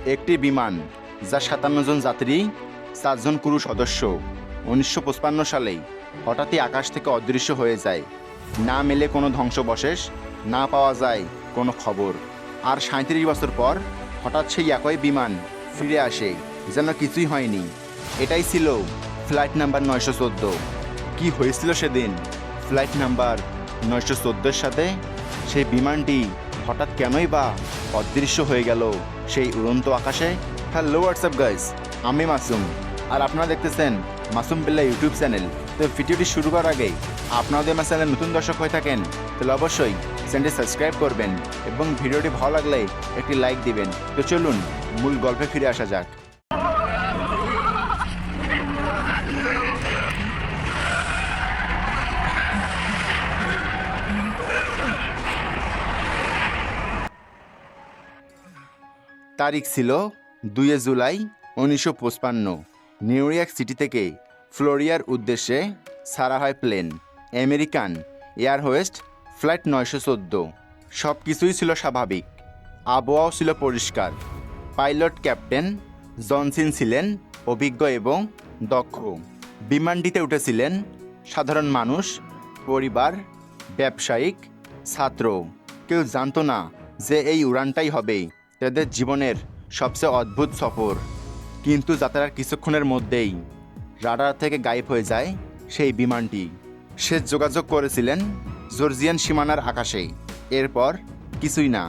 একটি বিমান যা 57 জন যাত্রী, 4 জন ক্রু সদস্য 1955 সালেই হঠাৎই আকাশ থেকে অদৃশ্য হয়ে যায়। না মেলে কোনো ধ্বংসাবশেষ, না পাওয়া যায় কোনো খবর। আর 37 বছর পর হঠাৎ সেই একই বিমান ফিরে আসে যেন কিছুই হয়নি। এটাই ছিল ফ্লাইট নাম্বার 914। কি হয়েছিল সেদিন ফ্লাইট নাম্বার 914-এর সাথে? সেই বিমানটি হঠাৎ কেনই বা অদৃশ্য হয়ে গেল সেই উড়ন্ত আকাশে? হ্যালো হোয়াটসঅ্যাপ গাইস, আমি মাসুম আর আপনারা দেখতেছেন মাসুম বিল্লাহ ইউটিউব চ্যানেল। তো ভিডিওটি শুরু করার আগে আপনারা যদি আমার চ্যানেল নতুন দর্শক হয়ে থাকেন তাহলে অবশ্যই চ্যানেলটি সাবস্ক্রাইব করবেন এবং ভিডিওটি ভালো লাগলে একটি লাইক দিবেন। তো চলুন মূল গল্পে ফিরে আসা যাক। তারিখ ছিল 2 জুলাই 1955। নিউ ইয়র্ক সিটি থেকে ফ্লোরিডার উদ্দেশ্যে ছাড়া হয় প্লেন, আমেরিকান এয়ারওয়েজ ফ্লাইট 914। সব কিছুই ছিল স্বাভাবিক, আবহাওয়াও ছিল পরিষ্কার। পাইলট ক্যাপ্টেন জনসন ছিলেন অভিজ্ঞ এবং দক্ষ। বিমানটিতে উঠেছিলেন সাধারণ মানুষ, পরিবার, ব্যবসায়িক, ছাত্র। কেউ জানতো না যে এই উড়ানটাই হবে তাদের জীবনের সবচেয়ে অদ্ভুত সফর। কিন্তু যাত্রার কিছুক্ষণের মধ্যেই রাডার থেকে গায়েব হয়ে যায় সেই বিমানটি। সে যোগাযোগ করেছিলেন জর্জিয়ান সীমানার আকাশে। এরপর কিছুই না।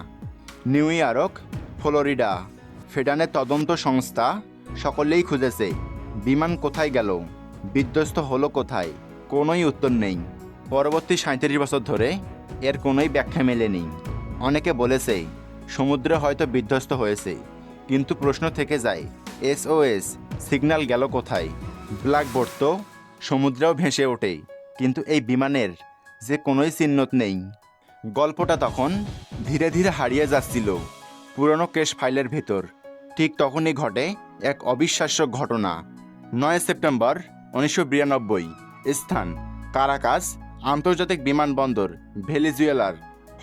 নিউ ইয়র্ক, ফ্লোরিডা, ফেডারেল তদন্ত সংস্থা সকলেই খুঁজেছে বিমান কোথায় গেল, বিধ্বস্ত হলো কোথায়। কোনোই উত্তর নেই। পরবর্তী 37 বছর ধরে এর কোনোই ব্যাখ্যা মেলেনি। অনেকে বলেছে সমুদ্রে হয়তো বিধ্বস্ত হয়েছে, কিন্তু প্রশ্ন থেকে যায় SOS সিগন্যাল গেল কোথায়? ব্ল্যাকবোর্ড তো সমুদ্রেও ভেসে ওঠে, কিন্তু এই বিমানের যে কোনোই চিহ্ন নেই। গল্পটা তখন ধীরে ধীরে হারিয়ে যাচ্ছিল পুরনো কেস ফাইলের ভেতর। ঠিক তখনই ঘটে এক অবিশ্বাস্য ঘটনা। 9 সেপ্টেম্বর 1992, স্থান কারাকাস আন্তর্জাতিক বিমানবন্দর, ভেনেজুয়েলার।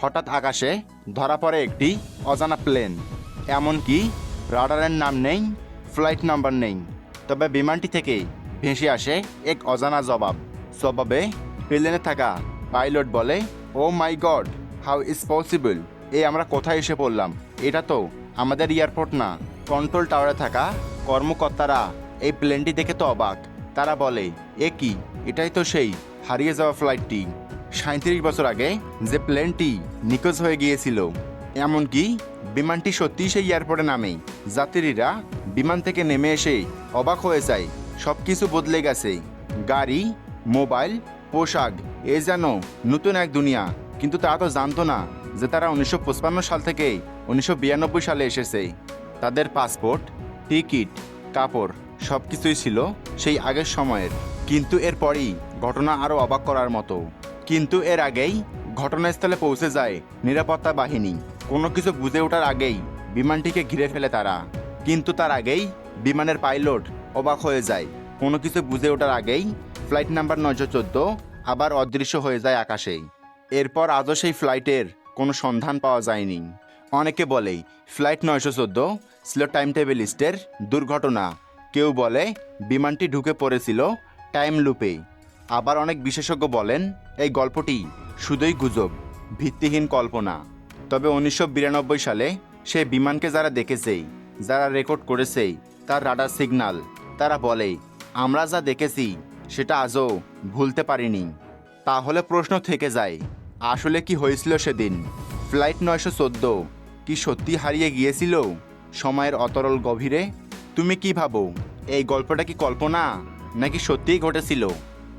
হঠাৎ আকাশে ধরা পড়ে একটি অজানা প্লেন। এমনকি রাডারের নাম নেই, ফ্লাইট নাম্বার নেই, তবে বিমানটি থেকে ভেসে আসে এক অজানা জবাবে প্লেনে থাকা পাইলট বলে, ও মাই গড, হাউ ইজ পসিবল? আমরা কোথায় এসে পড়লাম? এটা তো আমাদের এয়ারপোর্ট না। কন্ট্রোল টাওয়ারে থাকা কর্মকর্তারা এই প্লেনটি দেখে তো অবাক। তারা বলে, কি, এটাই তো সেই হারিয়ে যাওয়া ফ্লাইটটি। 37 বছর আগে যে প্লেনটি নিখোঁজ হয়ে গিয়েছিল। এমনকি বিমানটি সত্যিই সেই এয়ারপোর্টে নামে। যাত্রীরা বিমান থেকে নেমে এসে অবাক হয়ে যায়। সব কিছু বদলে গেছে। গাড়ি, মোবাইল, পোশাক, যেন নতুন এক দুনিয়া। কিন্তু তারা তো জানতো না যে তারা 1955 সাল থেকে 1992 সালে এসেছে। তাদের পাসপোর্ট, টিকিট, কাপড় সব কিছুই ছিল সেই আগের সময়ের। কিন্তু এরপরই ঘটনা আরও অবাক করার মতো। কিন্তু এর আগেই ঘটনাস্থলে পৌঁছে যায় নিরাপত্তা বাহিনী। কোনো কিছু বুঝে ওঠার আগেই বিমানটিকে ঘিরে ফেলে তারা। কিন্তু তার আগেই বিমানের পাইলট অবাক হয়ে যায়। কোনো কিছু বুঝে ওঠার আগেই ফ্লাইট নাম্বার 914 আবার অদৃশ্য হয়ে যায় আকাশে। এরপর আজও সেই ফ্লাইটের কোনো সন্ধান পাওয়া যায়নি। অনেকে বলে ফ্লাইট 914 ছিল টাইম টেবিলিস্টের দুর্ঘটনা। কেউ বলে বিমানটি ঢুকে পড়েছিল টাইম লুপে। আবার অনেক বিশেষজ্ঞ বলেন এই গল্পটি শুধুই গুজব, ভিত্তিহীন কল্পনা। তবে 1992 সালে সেই বিমানকে যারা দেখেছে, যারা রেকর্ড করেছে তার রাডার সিগন্যাল, তারা বলে আমরা যা দেখেছি সেটা আজও ভুলতে পারিনি। তাহলে প্রশ্ন থেকে যায়, আসলে কি হয়েছিল সেদিন? ফ্লাইট 914 কি সত্যি হারিয়ে গিয়েছিল সময়ের অতরল গভীরে? তুমি কি ভাবো, এই গল্পটা কি কল্পনা নাকি সত্যিই ঘটেছিল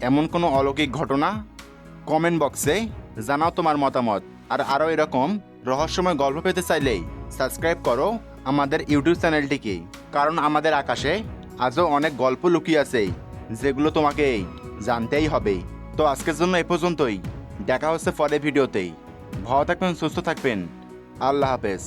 এমন কোনো অলৌকিক ঘটনা? কমেন্ট বক্সে জানাও তোমার মতামত। আর আরও এরকম রহস্যময় গল্প পেতে চাইলে সাবস্ক্রাইব করো আমাদের ইউটিউব চ্যানেলটিকে, কারণ আমাদের আকাশে আজও অনেক গল্প লুকিয়ে আছে যেগুলো তোমাকে জানতেই হবে। তো আজকের জন্য এ পর্যন্তই। দেখা হচ্ছে পরের ভিডিওতেই। ভালো থাকবেন, সুস্থ থাকবেন। আল্লাহ হাফেজ।